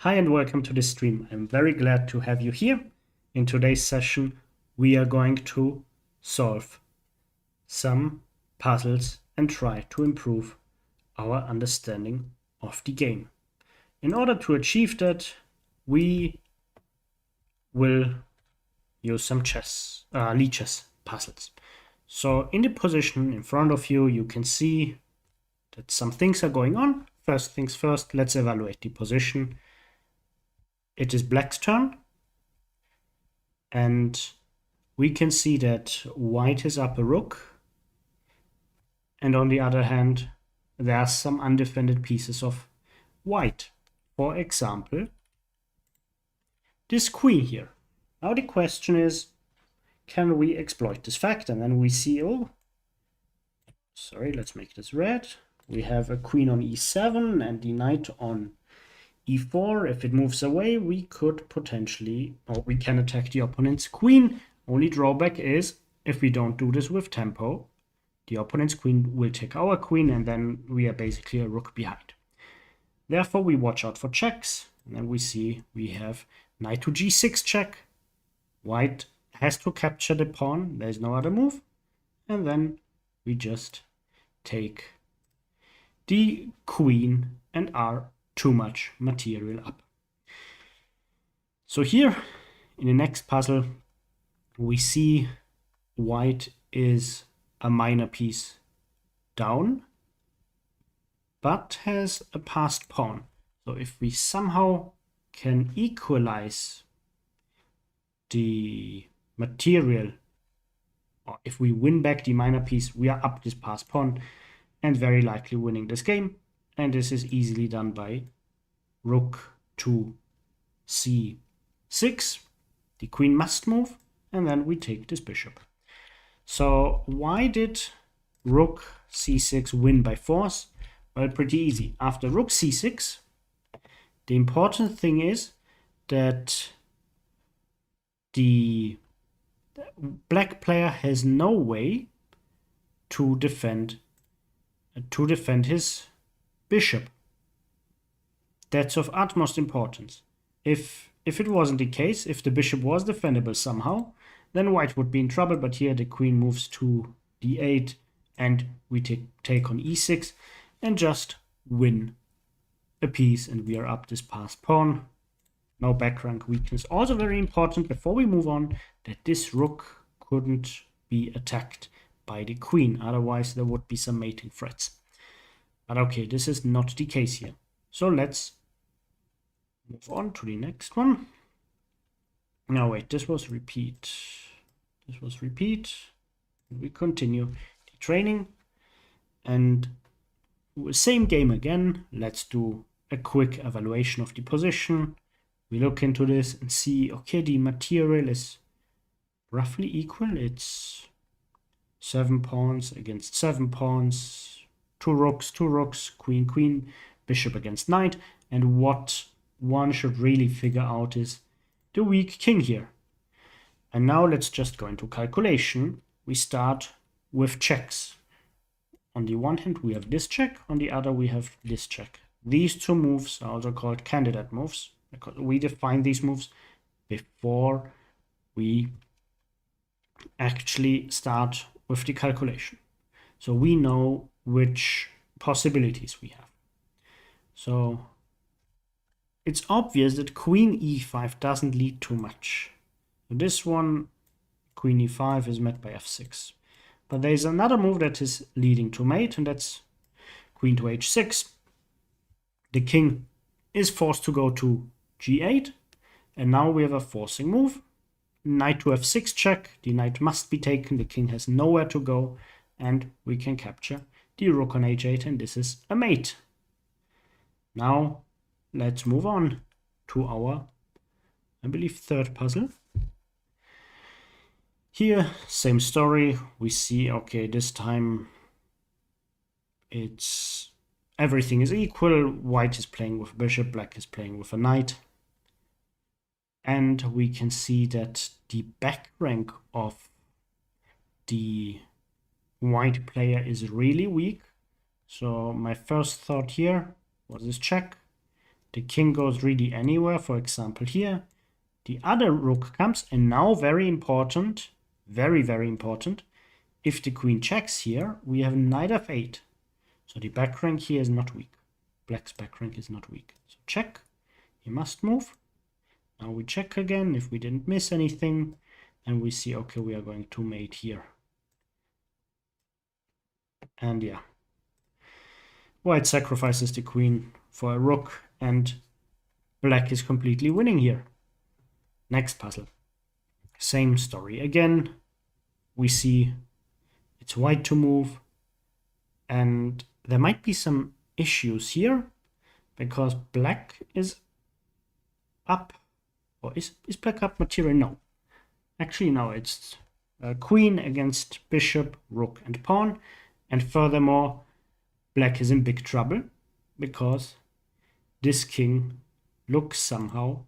Hi and welcome to this stream. I'm very glad to have you here. In today's session, we are going to solve some puzzles and try to improve our understanding of the game. In order to achieve that, we will use some lead chess puzzles. So in the position in front of you, you can see that some things are going on. First things first, let's evaluate the position. It is black's turn, and we can see that white is up a rook, and on the other hand, there are some undefended pieces of white. For example, this queen here. Now the question is, can we exploit this fact? And then we see, oh, sorry, let's make this red. We have a queen on e7 and the knight on e4. If it moves away, we could potentially, or we can attack the opponent's queen. Only drawback is, if we don't do this with tempo, the opponent's queen will take our queen, and then we are basically a rook behind. Therefore, we watch out for checks, and then we see we have knight to g6 check. White has to capture the pawn, there's no other move, and then we just take the queen and are too much material up. So here in the next puzzle, we see white is a minor piece down, but has a passed pawn. So if we somehow can equalize the material, or if we win back the minor piece, we are up this passed pawn and very likely winning this game. And this is easily done by rook to c6. The queen must move, and then we take this bishop. So why did rook c6 win by force? Well, pretty easy. After rook c6, the important thing is that the black player has no way to defend his bishop. That's of utmost importance. If it wasn't the case, if the bishop was defendable somehow, then white would be in trouble, but here the queen moves to d8 and we take on e6 and just win a piece, and we are up this passed pawn. No back rank weakness. Also very important before we move on, that this rook couldn't be attacked by the queen, otherwise there would be some mating threats. But okay, this is not the case here. So let's move on to the next one. Now wait, this was repeat. This was repeat. We continue the training. And same game again. Let's do a quick evaluation of the position. We look into this and see, okay, the material is roughly equal. It's 7 pawns against 7 pawns. Two rooks, queen, queen, bishop against knight. And what one should really figure out is the weak king here. And now let's just go into calculation. We start with checks. On the one hand, we have this check. On the other, we have this check. These two moves are also called candidate moves, because we define these moves before we actually start with the calculation. So we know which possibilities we have. So it's obvious that queen e5 doesn't lead too much. So this one, queen e5, is met by f6. But there's another move that is leading to mate, and that's queen to h6. The king is forced to go to g8, and now we have a forcing move. Knight to f6 check, the knight must be taken, the king has nowhere to go, and we can capture the rook on h8, and this is a mate. Now let's move on to our, I believe, third puzzle. Here, same story. We see, okay, this time it's everything is equal. White is playing with a bishop, black is playing with a knight. And we can see that the back rank of the white player is really weak. So my first thought here was this check. the king goes really anywhere, for example here, the other rook comes, and now very important, very, very important, if the queen checks here, we have knight f8. So the back rank here is not weak. Black's back rank is not weak. So check, he must move. Now we check again if we didn't miss anything, and we see, okay, we are going to mate here. And yeah, white sacrifices the queen for a rook, and black is completely winning here. Next puzzle. Same story again. We see it's white to move, and there might be some issues here because black is up. Or is black up material? No. Actually, no, it's queen against bishop, rook, and pawn. And furthermore, black is in big trouble because this king looks somehow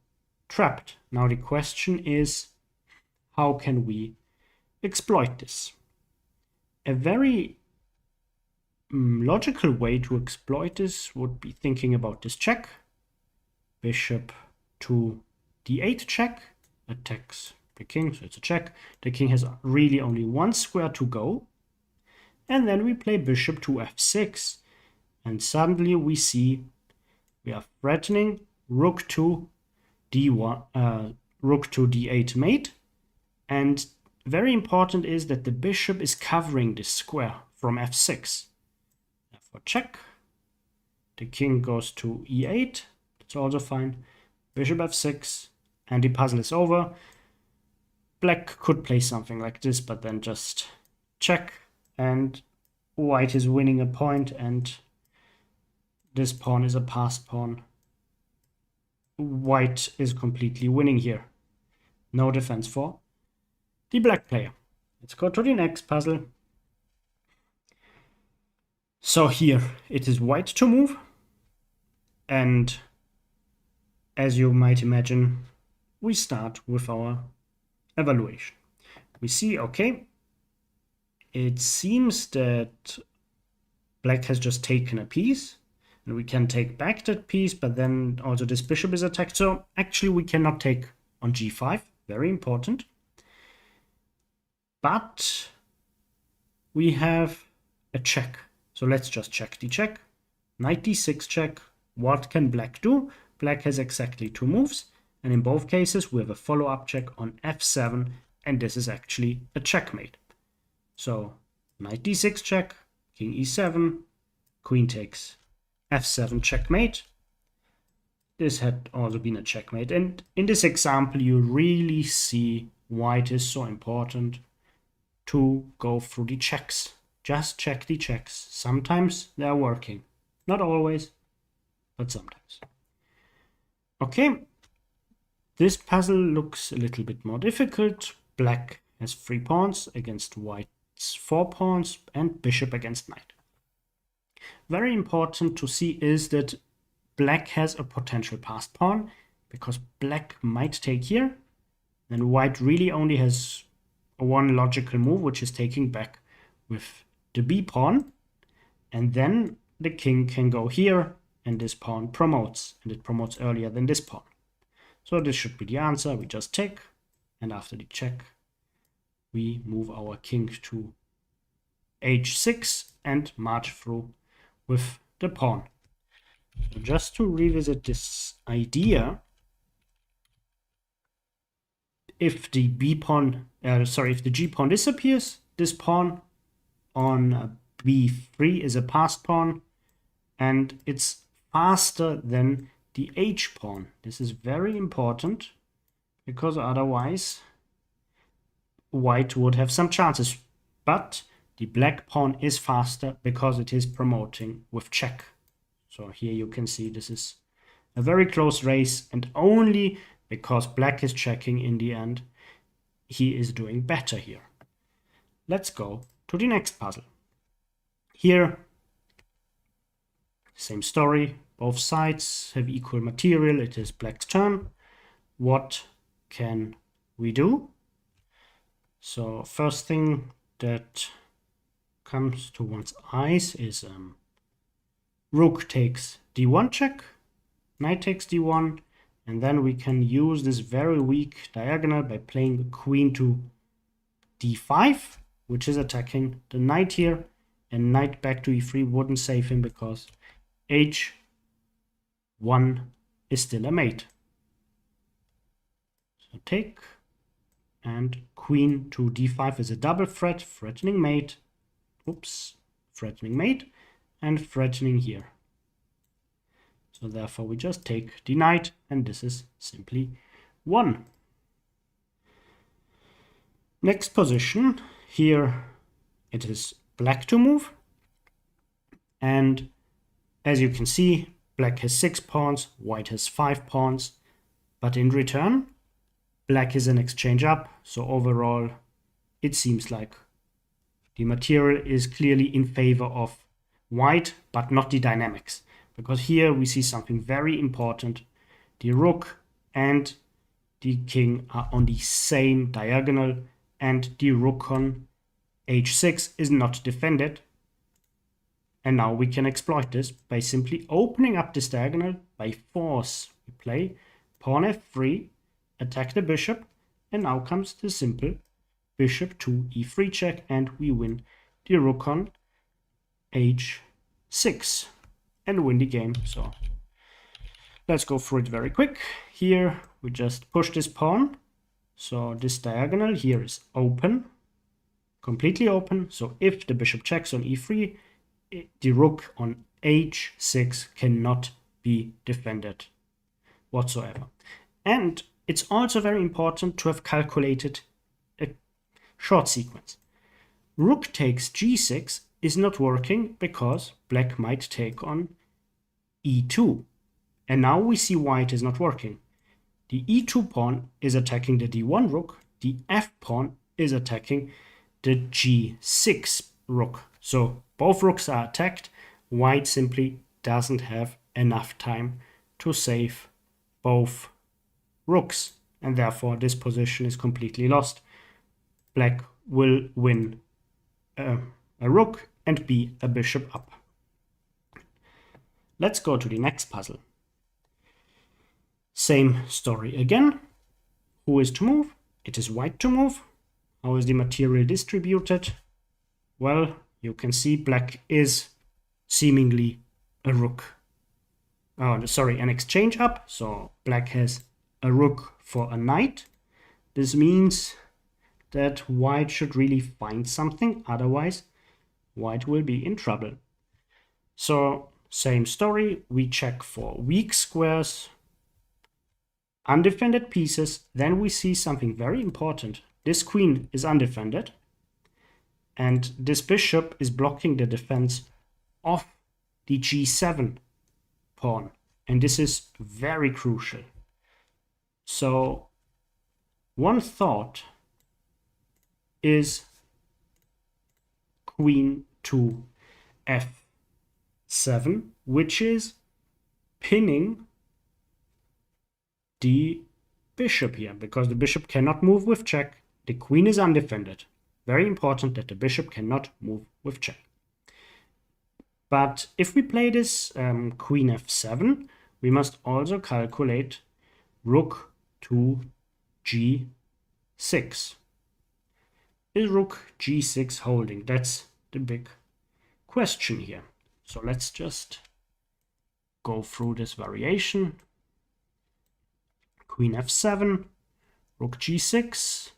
trapped. Now the question is, how can we exploit this? A very logical way to exploit this would be thinking about this check. Bishop to d8 check, attacks the king, so it's a check. The king has really only one square to go. And then we play bishop to f6. And suddenly we see we are threatening rook to d1, rook to d8 mate. And very important is that the bishop is covering this square from f6. Therefore check. The king goes to e8. That's also fine. Bishop f6. And the puzzle is over. Black could play something like this, but then just check. And white is winning a point, and this pawn is a passed pawn. White is completely winning here. No defense for the black player. Let's go to the next puzzle. So here it is white to move, and as you might imagine, we start with our evaluation. We see, okay, it seems that black has just taken a piece, and we can take back that piece, but then also this bishop is attacked. So actually we cannot take on g5, very important. But we have a check. So let's just check the check. Knight d6 check. What can black do? Black has exactly two moves, and in both cases we have a follow-up check on f7, and this is actually a checkmate. So knight d6 check, king e7, queen takes f7 checkmate. This had also been a checkmate, and in this example you really see why it is so important to go through the checks. Just check the checks. Sometimes they are working. Not always, but sometimes. Okay, this puzzle looks a little bit more difficult. Black has 3 pawns against white's 4 pawns, and bishop against knight. Very important to see is that black has a potential passed pawn, because black might take here, and white really only has one logical move, which is taking back with the b pawn, and then the king can go here, and this pawn promotes, and it promotes earlier than this pawn. So this should be the answer. We just take, and after the check we move our king to h6 and march through with the pawn. So just to revisit this idea, if the b pawn, if the g pawn disappears, this pawn on b3 is a passed pawn, and it's faster than the h pawn. This is very important, because otherwise white would have some chances. But the black pawn is faster because it is promoting with check. So here you can see this is a very close race, and only because black is checking in the end, he is doing better here. Let's go to the next puzzle. Here, same story. Both sides have equal material. It is black's turn. What can we do? So first thing that comes to one's eyes is rook takes d1 check, knight takes d1, and then we can use this very weak diagonal by playing queen to d5, which is attacking the knight here, and knight back to e3 wouldn't save him because h1 is still a mate. So take, and queen to d5 is a double threat, threatening mate, threatening mate, and threatening here. So therefore we just take the knight, and this is simply won. Next position, here it is black to move, and as you can see, black has 6 pawns, white has 5 pawns, but in return black is an exchange up, so overall it seems like the material is clearly in favor of white, but not the dynamics, because here we see something very important. The rook and the king are on the same diagonal, and the rook on h6 is not defended. And now we can exploit this by simply opening up this diagonal by force. We play pawn f3, attack the bishop, and now comes the simple bishop to e3 check, and we win the rook on h6 and win the game. So let's go through it very quick. Here we just push this pawn, so this diagonal here is open, completely open. So if the bishop checks on e3, the rook on h6 cannot be defended whatsoever. And it's also very important to have calculated a short sequence. Rook takes g6 is not working because black might take on e2. And now we see white is not working. The e2 pawn is attacking the d1 rook. The f pawn is attacking the g6 rook. So both rooks are attacked. White simply doesn't have enough time to save both rooks, and therefore this position is completely lost. Black will win a rook and be a bishop up. Let's go to the next puzzle. Same story again. Who is to move? It is white to move. How is the material distributed? Well, you can see black is seemingly a rook. Oh, sorry, an exchange up. So black has a rook for a knight. This means that white should really find something, otherwise white will be in trouble. So same story, we check for weak squares, undefended pieces, then we see something very important. This queen is undefended, and this bishop is blocking the defense of the g7 pawn, and this is very crucial. So one thought is queen to f7, which is pinning the bishop here, because the bishop cannot move with check. The queen is undefended. Very important that the bishop cannot move with check. But if we play this queen f7, we must also calculate rook to g6. Is rook g6 holding? That's the big question here. So let's just go through this variation. Queen f7, rook g6.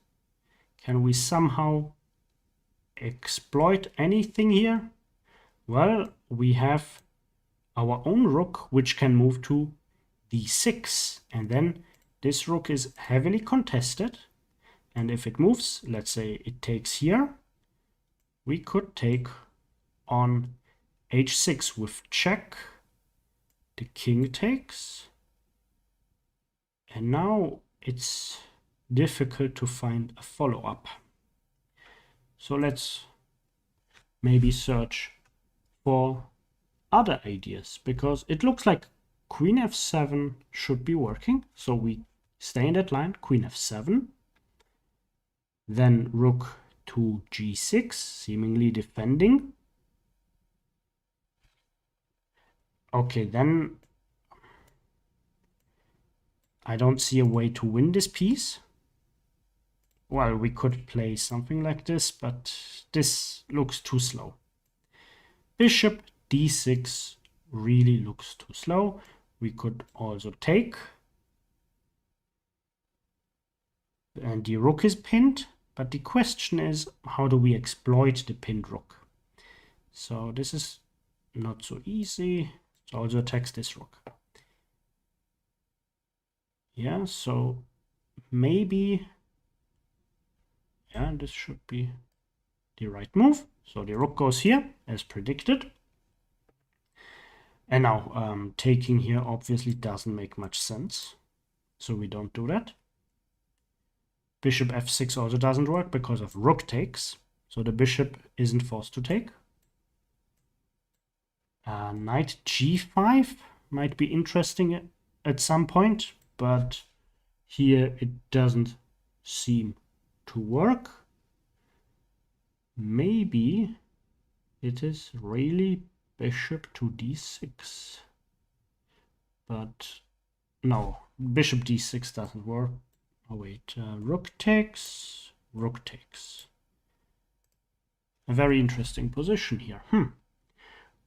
Can we somehow exploit anything here? Well, we have our own rook, which can move to d6, and then this rook is heavily contested, and if it moves, let's say it takes here, we could take on h6 with check. The king takes, and now it's difficult to find a follow-up. So let's maybe search for other ideas, because it looks like queen f7 should be working. So we stay in that line, queen f7, then rook to g6, seemingly defending. Okay, then I don't see a way to win this piece. Well, we could play something like this, but this looks too slow. Bishop d6 really looks too slow. We could also take. And the rook is pinned, but the question is, how do we exploit the pinned rook? So this is not so easy. It also attacks this rook. Yeah, so maybe, yeah, this should be the right move. So the rook goes here, as predicted. And now taking here obviously doesn't make much sense. So we don't do that. Bishop f6 also doesn't work because of rook takes. So the bishop isn't forced to take. Knight g5 might be interesting at some point, but here it doesn't seem to work. Maybe it is really bishop to d6. But no, bishop d6 doesn't work. Oh wait, rook takes, rook takes. A very interesting position here.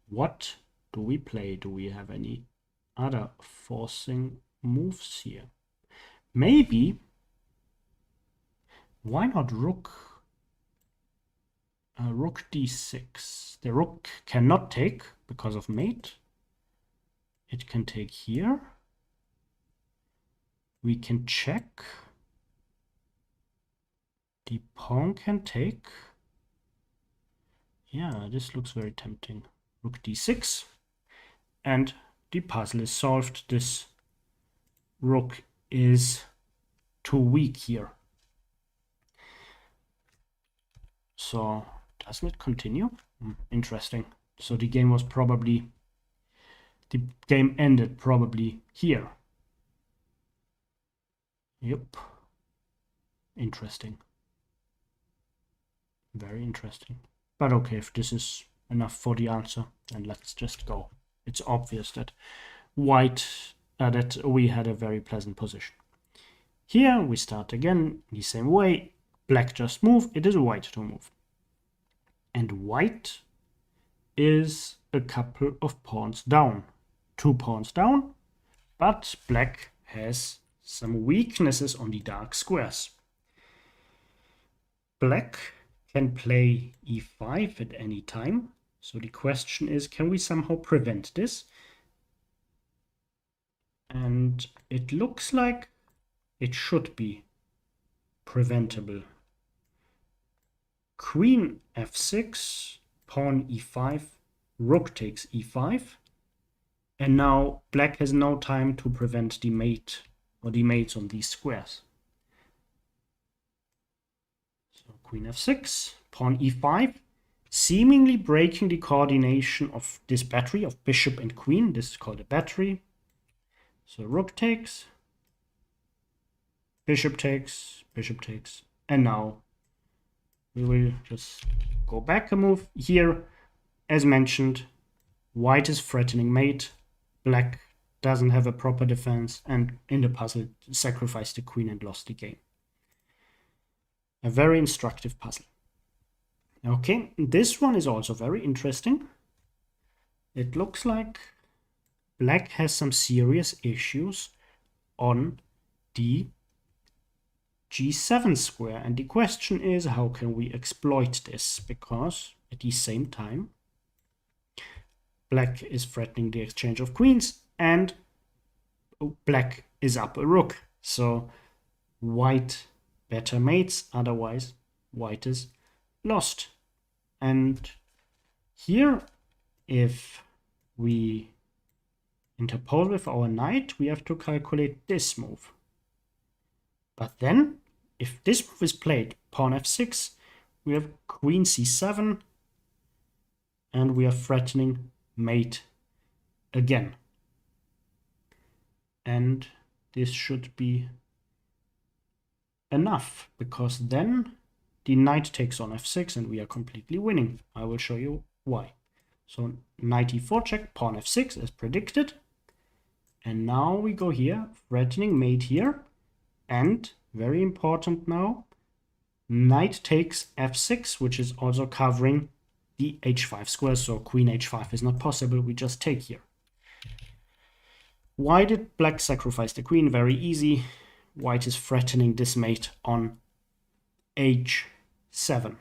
What do we play? Do we have any other forcing moves here? Maybe, why not rook? Rook d6. The rook cannot take because of mate. It can take here. We can check. The pawn can take. Yeah, this looks very tempting. Rook d6. And the puzzle is solved. This rook is too weak here. So, doesn't it continue? Interesting. So the game was probably, the game ended probably here. Yep. Interesting. Very interesting. But okay, if this is enough for the answer, then let's just go. It's obvious that that we had a very pleasant position. Here we start again the same way. Black just moved. It is white to move. And white is a couple of pawns down. 2 pawns down. But black has some weaknesses on the dark squares. Black can play e5 at any time. So the question is, can we somehow prevent this? And it looks like it should be preventable. Queen f6, pawn e5, rook takes e5. And now black has no time to prevent the mate or the mates on these squares. So queen f6, pawn e5, seemingly breaking the coordination of this battery of bishop and queen. This is called a battery. So rook takes, bishop takes, and now we will just go back a move. Here, as mentioned, white is threatening mate, black doesn't have a proper defense, and in the puzzle sacrificed the queen and lost the game. A very instructive puzzle. Okay, this one is also very interesting. It looks like black has some serious issues on the g7 square, and the question is, how can we exploit this? Because at the same time black is threatening the exchange of queens and black is up a rook, so white better mates, otherwise white is lost. And here, if we interpose with our knight, we have to calculate this move. But then, if this move is played, pawn f6, we have queen c7, and we are threatening mate again. And this should be enough, because then the knight takes on f6 and we are completely winning. I will show you why. So knight e4 check, pawn f6 as predicted. And now we go here, threatening mate here. And, very important now, knight takes f6, which is also covering the h5 square, so queen h5 is not possible, we just take here. Why did black sacrifice the queen? Very easy. White is threatening this mate on h7.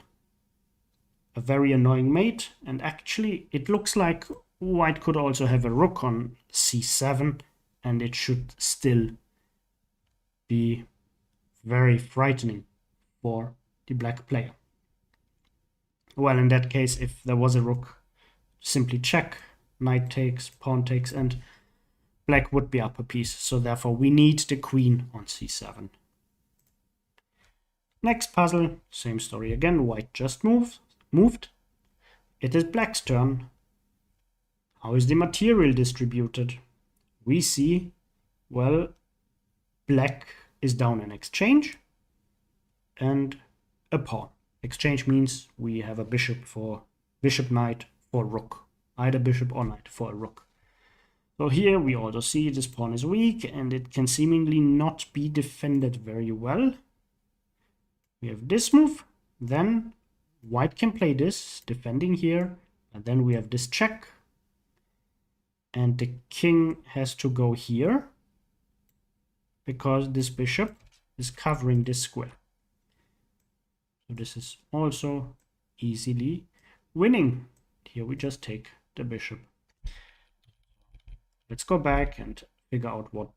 A very annoying mate, and actually it looks like white could also have a rook on c7, and it should still be very frightening for the black player. Well, in that case, if there was a rook, simply check, knight takes, pawn takes, and black would be up a piece. So therefore we need the queen on c7. Next puzzle, same story again. White just moved. It is black's turn. How is the material distributed? We see, well, black is down in exchange and a pawn. Exchange means we have a bishop knight for rook, either bishop or knight for a rook. So here we also see this pawn is weak and it can seemingly not be defended very well. We have this move, then white can play this, defending here, and then we have this check. And the king has to go here because this bishop is covering this square. So this is also easily winning. Here we just take the bishop. Let's go back and figure out what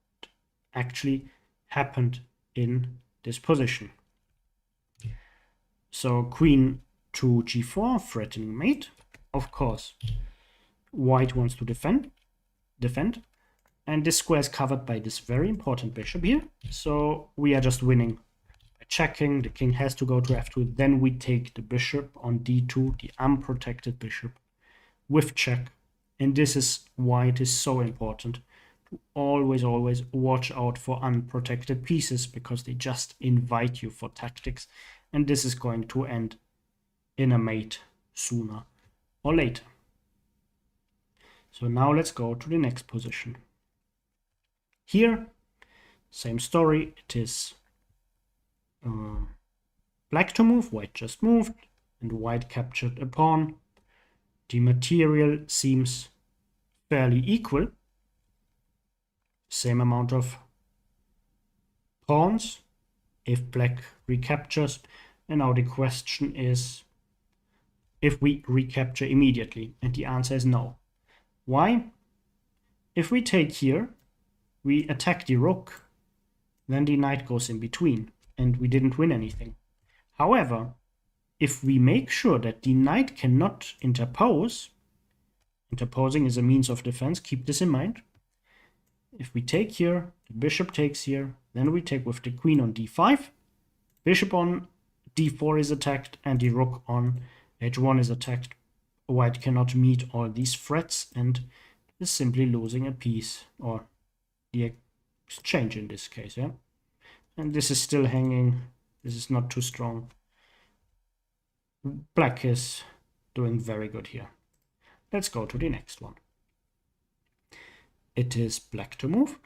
actually happened in this position. So queen to g4, threatening mate. Of course, white wants to defend. And this square is covered by this very important bishop here. So we are just winning by checking. The king has to go to f2. Then we take the bishop on d2, the unprotected bishop, with check. And this is why it is so important to always watch out for unprotected pieces, because they just invite you for tactics. And this is going to end in a mate sooner or later. So now let's go to the next position. Here, same story. It is black to move. White just moved, and white captured a pawn. The material seems fairly equal. Same amount of pawns if black recaptures. And now the question is if we recapture immediately. And the answer is no. Why? If we take here, we attack the rook, then the knight goes in between, and we didn't win anything. However, if we make sure that the knight cannot interpose, interposing is a means of defense, keep this in mind. If we take here, the bishop takes here, then we take with the queen on d5, bishop on d4 is attacked, and the rook on h1 is attacked. White cannot meet all these threats and is simply losing a piece, or the exchange in this case, yeah. And this is still hanging. This is not too strong. Black is doing very good here. Let's go to the next one. It is black to move.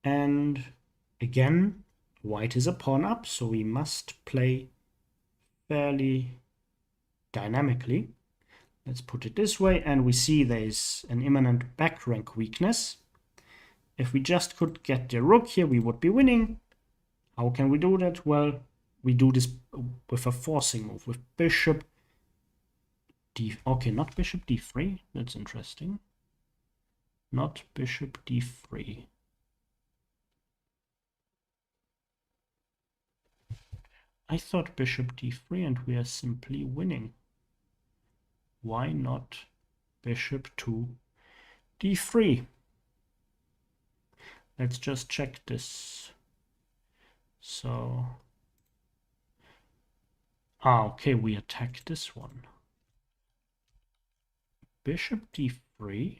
And again, white is a pawn up, so we must play fairly dynamically. Let's put it this way, and we see there is an imminent back rank weakness. If we just could get the rook here, we would be winning. How can we do that? Well, we do this with a forcing move, with bishop d... Okay, not bishop d3. That's interesting. Not bishop d3. I thought bishop d3 and we are simply winning. Why not bishop to d3? Let's just check this. So, okay, we attack this one. Bishop d3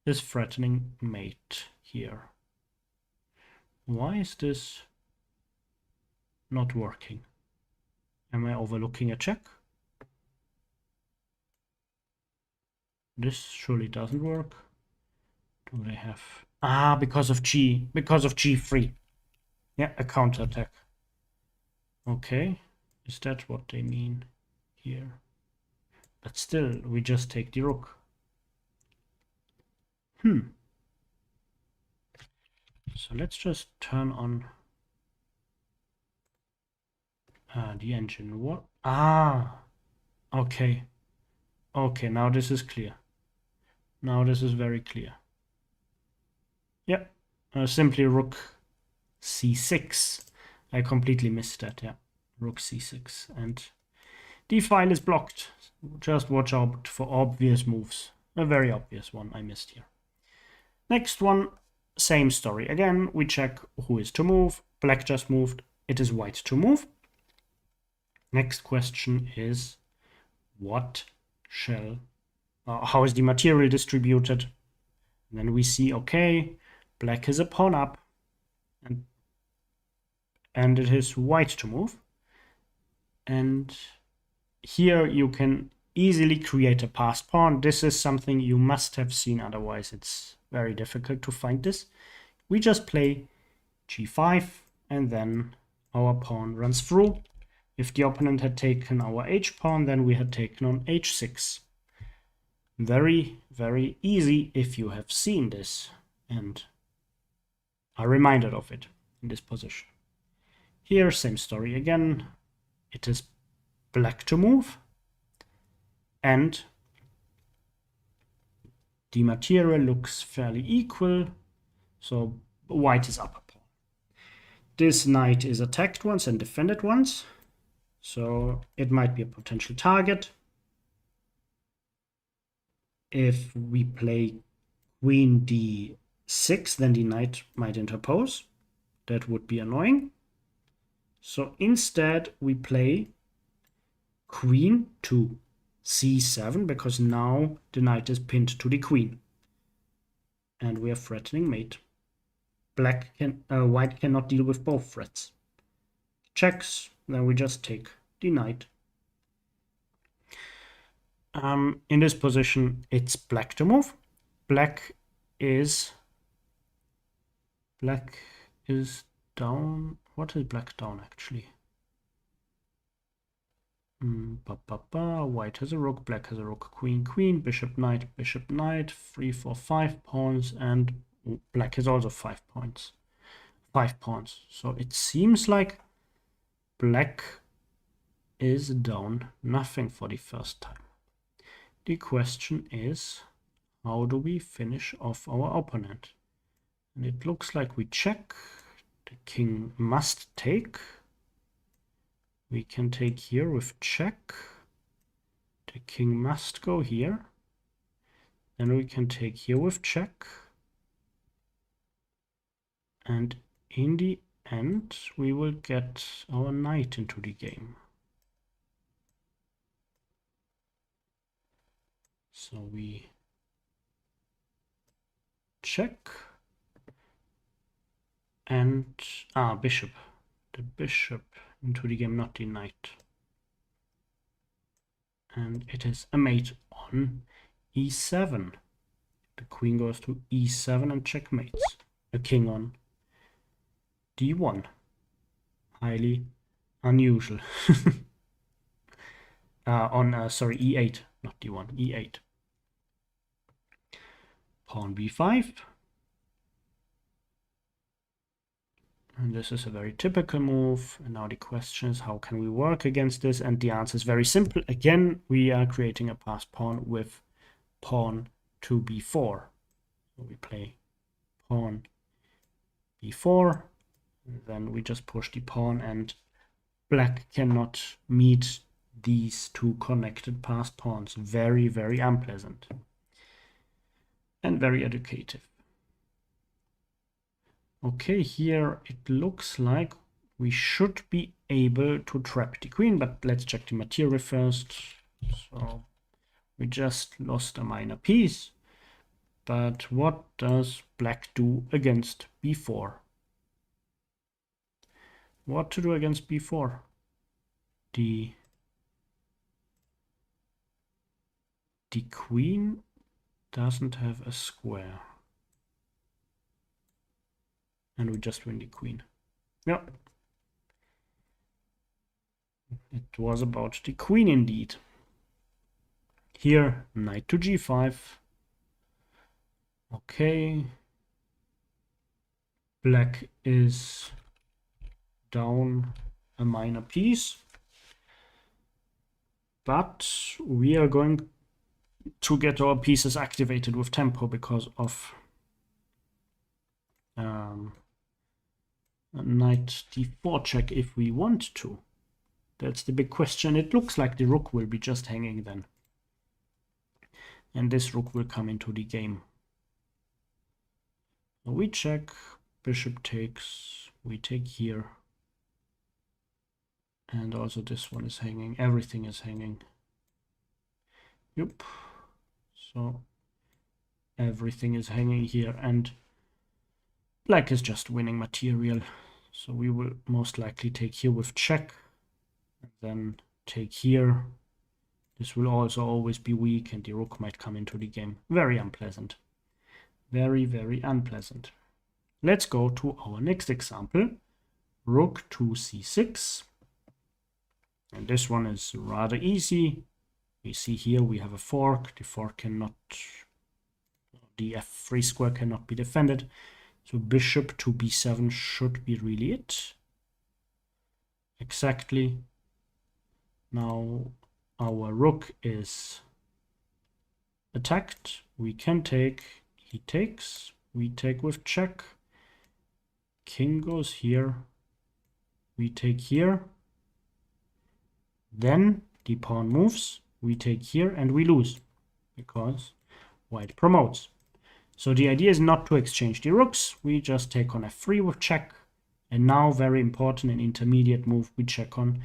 is threatening mate here. Why is this not working? Am I overlooking a check? This surely doesn't work. do they have? Ah, because of G3. Yeah, a counterattack. Okay, is that what they mean here? But still, we just take the rook. So let's just turn on the engine. What? Ah, okay. Okay, now this is clear. Now this is very clear. Yep, simply rook c6. I completely missed that, yeah. Rook c6. And the file is blocked. Just watch out for obvious moves. A very obvious one I missed here. Next one, same story. Again, we check who is to move. Black just moved. It is white to move. Next question is, what shall... how is the material distributed? And then we see, okay, black is a pawn up. And it is white to move. And here you can easily create a passed pawn. This is something you must have seen, otherwise it's very difficult to find this. We just play g5 and then our pawn runs through. If the opponent had taken our h-pawn, then we had taken on h6. Very, very easy if you have seen this and are reminded of it in this position. Here, same story again. It is black to move. And the material looks fairly equal. So white is up a pawn. This knight is attacked once and defended once. So it might be a potential target. If we play queen d6, then the knight might interpose. That would be annoying. So instead we play queen to c7, because now the knight is pinned to the queen. And we are threatening mate. White cannot deal with both threats. Checks, then we just take the knight. In this position, it's black to move. Black is down. What is black down actually? White has a rook, black has a rook, queen, queen, bishop, knight, 3, 4, 5 pawns, and black has also 5 points. 5 pawns. So it seems like black is down nothing for the first time. The question is, how do we finish off our opponent? And it looks like we check. The king must take. We can take here with check. The king must go here. Then we can take here with check. And in the end, we will get our knight into the game. So we check. And, bishop. The bishop into the game, not the knight. And it is a mate on e7. The queen goes to e7 and checkmates. A king on d1. Highly unusual. Sorry, e8, not d1, e8. Pawn b5. And this is a very typical move. And now the question is, how can we work against this? And the answer is very simple. Again, we are creating a passed pawn with pawn to b4. So we play pawn b4. Then we just push the pawn, and black cannot meet these two connected passed pawns. Very, very unpleasant. And very educative. Okay, here it looks like we should be able to trap the queen, but let's check the material first. So we just lost a minor piece. But what does black do against b4? What to do against b4? The queen doesn't have a square. and we just win the queen. Yeah, it was about the queen indeed. Here, knight to g5. Okay. Black is down a minor piece, but we are going to get our pieces activated with tempo because of a knight d4 check if we want to. That's the big question. It looks like the rook will be just hanging then, and this rook will come into the game. So we check, bishop takes, we take here, and also this one is hanging. Everything is hanging. Yep. So everything is hanging here, and black is just winning material. So we will most likely take here with check, and then take here. This will also always be weak, and the rook might come into the game. Very unpleasant. Very, very unpleasant. Let's go to our next example. Rook to c6. And this one is rather easy. We see here we have a fork. The fork cannot, the f3 square cannot be defended. So bishop to b7 should be really it. Exactly. Now our rook is attacked. We can take, he takes, we take with check. King goes here. We take here. Then the pawn moves. We take here and we lose because white promotes. So the idea is not to exchange the rooks. We just take on f3 with check. And now, very important, an intermediate move, we check on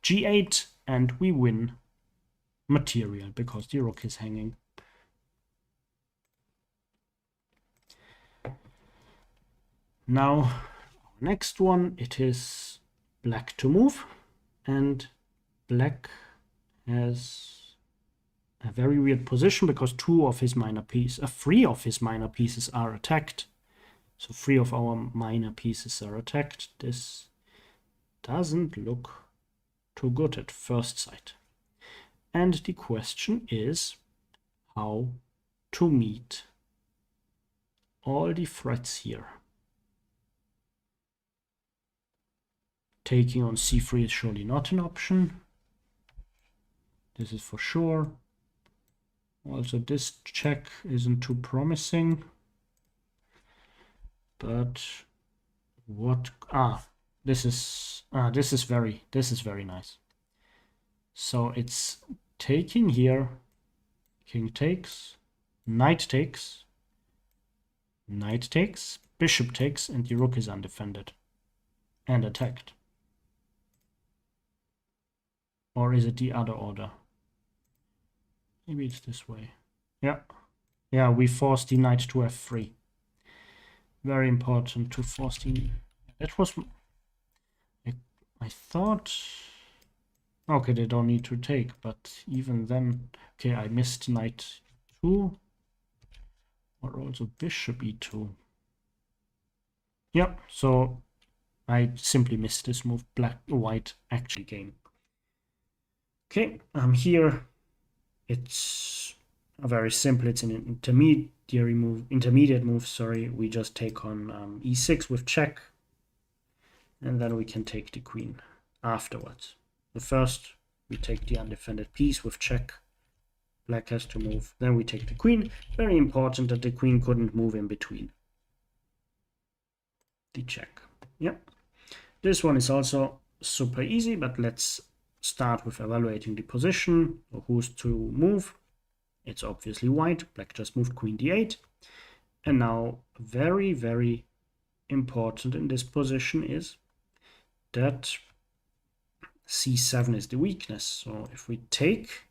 g8 and we win material because the rook is hanging. Now, next one, it is black to move, and black has a very weird position because three of his minor pieces are attacked. So 3 of our minor pieces are attacked. This doesn't look too good at first sight. And the question is how to meet all the threats here. Taking on c3 is surely not an option. This is for sure. Also, this check isn't too promising. But what? This is very nice. So it's taking here. King takes, knight takes, knight takes, bishop takes, and the rook is undefended and attacked. Or is it the other order? Maybe it's this way. Yeah. Yeah, we forced the knight to f3. Very important to force the... That was... I thought... Okay, they don't need to take, but even then... Okay, I missed knight 2. Or also bishop e2. Yeah, so I simply missed this move. White actually gained. Okay, here it's very simple. It's an intermediate move. Sorry, we just take on e6 with check, and then we can take the queen afterwards. So first we take the undefended piece with check. Black has to move. Then we take the queen. Very important that the queen couldn't move in between the check. Yeah, this one is also super easy, but let's start with evaluating the position, or who's to move. It's obviously white. Black just moved queen d8. And now, very, very important in this position is that c7 is the weakness. So if we take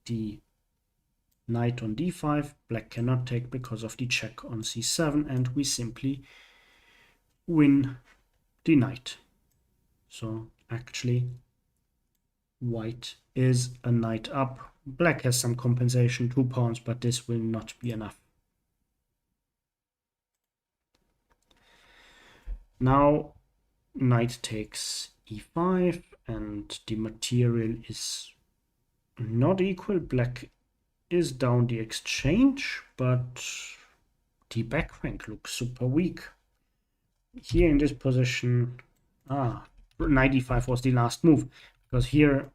the knight on d5, black cannot take because of the check on c7, and we simply win the knight. So actually, white is a knight up. Black has some compensation, 2 pawns, but this will not be enough. Now knight takes e5, and the material is not equal. Black is down the exchange, but the back rank looks super weak. Here in this position, knight e5 was the last move, because here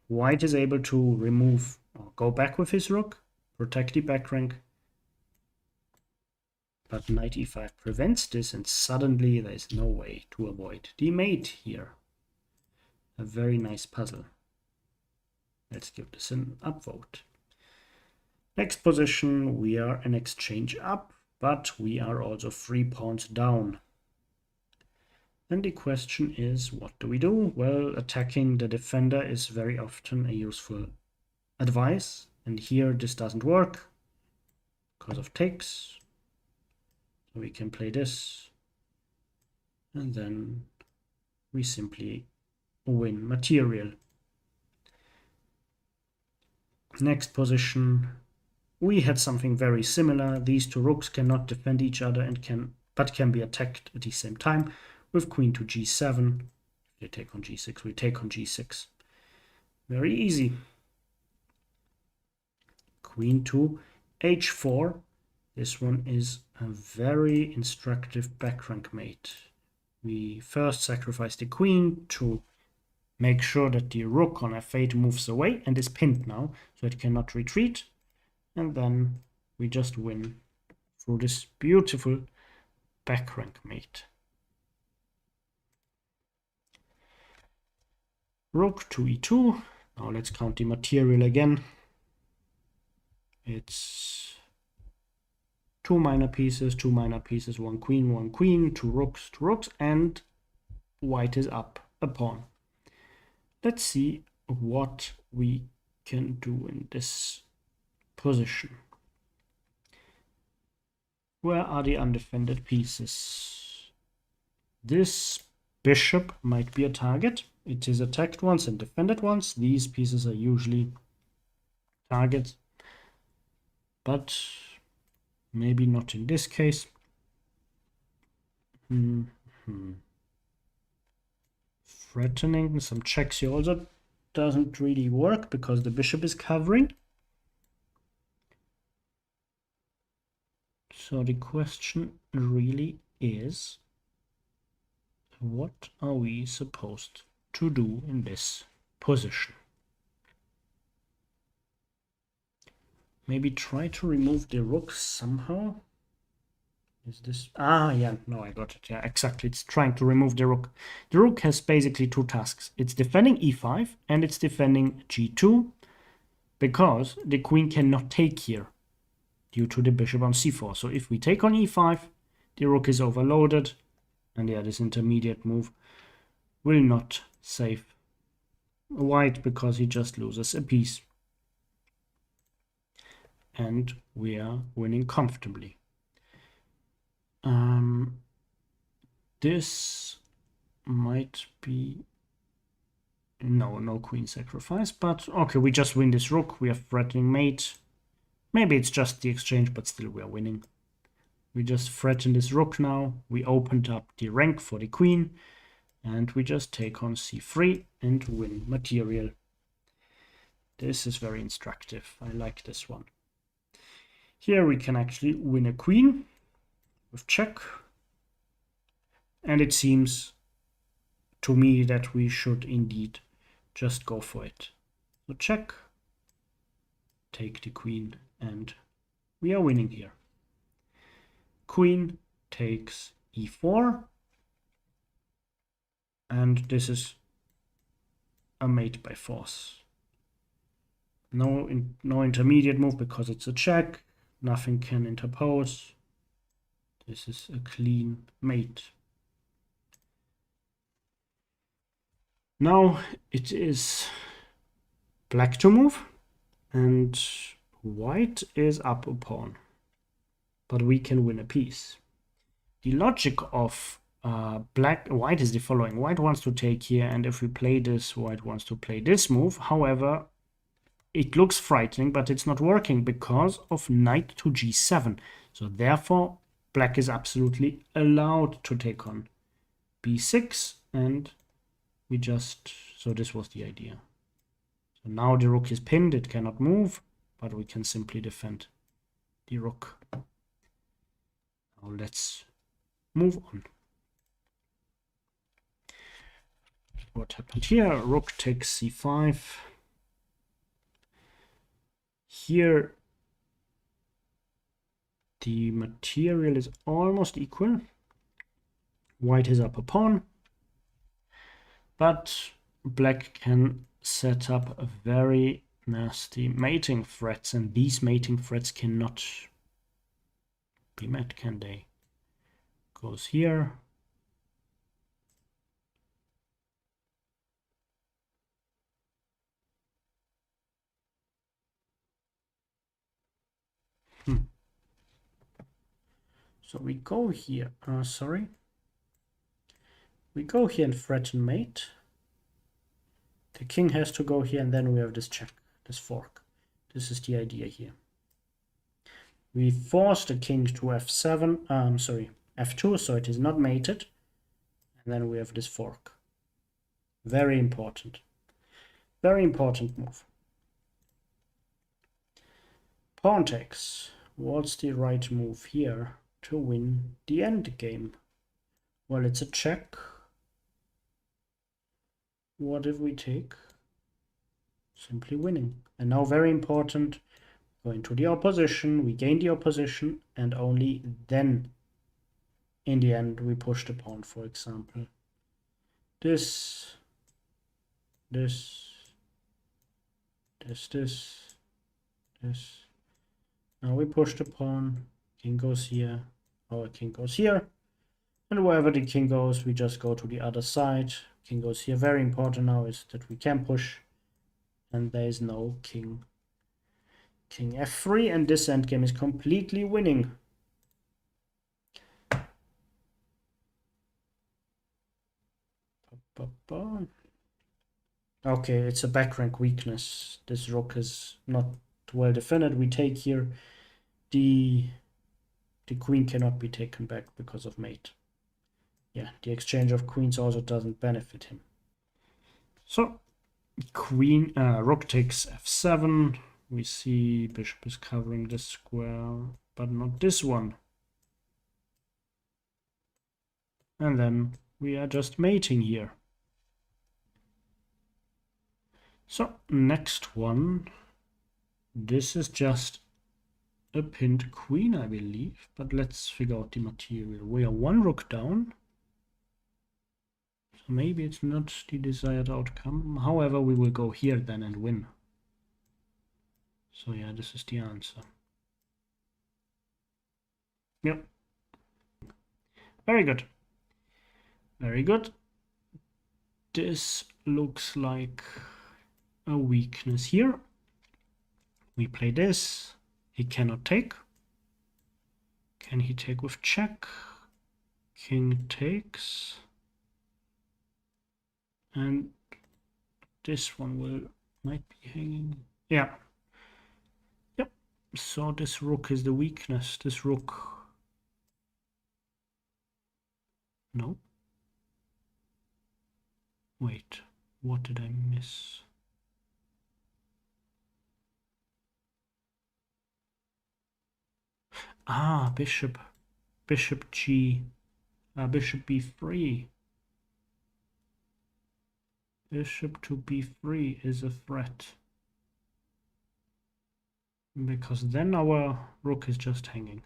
white is able to remove or go back with his rook, protect the back rank. But knight e5 prevents this, and suddenly there is no way to avoid the mate here. A very nice puzzle. Let's give this an upvote. Next position, we are an exchange up, but we are also 3 pawns down. And the question is, what do we do? Well, attacking the defender is very often a useful advice. And here this doesn't work because of takes. So we can play this. And then we simply win material. Next position, we had something very similar. These two rooks cannot defend each other and can be attacked at the same time. With queen to g7, they take on g6, we take on g6. Very easy. Queen to h4. This one is a very instructive back rank mate. We first sacrifice the queen to make sure that the rook on f8 moves away and is pinned now, so it cannot retreat. And then we just win through this beautiful back rank mate. Rook to e2. Now let's count the material again. It's 2 minor pieces, 1 queen, 2 rooks, and white is up a pawn. Let's see what we can do in this position. Where are the undefended pieces? This bishop might be a target. It is attacked once and defended once. These pieces are usually targets, but maybe not in this case. Threatening some checks here also doesn't really work because the bishop is covering. So the question really is, what are we supposed to do in this position? Maybe try to remove the rook somehow. Is this... yeah, no, I got it. Yeah, exactly. It's trying to remove the rook. The rook has basically 2 tasks. It's defending e5 and it's defending g2 because the queen cannot take here due to the bishop on c4. So if we take on e5, the rook is overloaded, and yeah, this intermediate move will not save white because he just loses a piece. And we are winning comfortably. This might be... No queen sacrifice, but okay, we just win this rook. We are threatening mate. Maybe it's just the exchange, but still we are winning. We just threaten this rook now. We opened up the rank for the queen, and we just take on c3 and win material. This is very instructive. I like this one. Here we can actually win a queen with check. And it seems to me that we should indeed just go for it. So check, take the queen, and we are winning here. Queen takes e4. And this is a mate by force. No intermediate move because it's a check. Nothing can interpose. This is a clean mate. Now it is black to move, and white is up a pawn, but we can win a piece. The logic of white is the following. White wants to take here, and if we play this, white wants to play this move. However, it looks frightening, but it's not working because of knight to g7. So therefore, black is absolutely allowed to take on b6, and we just, so this was the idea. So now the rook is pinned, it cannot move, but we can simply defend the rook. Now let's move on. What happened here? Rook takes c5. Here the material is almost equal. White is up a pawn, but black can set up a very nasty mating threats, and these mating threats cannot be met, can they? Goes here. So we go here, sorry. We go here and threaten mate. The king has to go here, and then we have this check, this fork. This is the idea here. We force the king to f7, sorry, f2, so it is not mated. And then we have this fork. Very important. Very important move. Pawn takes. What's the right move here to win the end game? Well, it's a check. What if we take? Simply winning. And now very important, going to the opposition, we gain the opposition, and only then in the end we push the pawn, for example. This. Now we push the pawn, king goes here, our king goes here, and wherever the king goes, we just go to the other side. King goes here. Very important now is that we can push, and there is no king. King f3, and this endgame is completely winning. Okay, it's a back rank weakness. This rook is not well defended. We take here. The queen cannot be taken back because of mate. Yeah, the exchange of queens also doesn't benefit him. So, rook takes f7. We see bishop is covering this square, but not this one. And then we are just mating here. So, next one. This is just a pinned queen, I believe, but let's figure out the material. We are one rook down. So maybe it's not the desired outcome. However, we will go here then and win. So yeah, this is the answer. Yep. Very good. Very good. This looks like a weakness here. We play this. He cannot take. Can he take with check? King takes. And this one might be hanging. Yeah. Yep. So this rook is the weakness. This rook. No. Wait. What did I miss? Ah, bishop. Bishop G. Bishop B3. Bishop to B3 is a threat. Because then our rook is just hanging.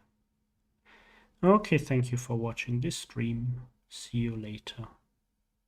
Okay, thank you for watching this stream. See you later.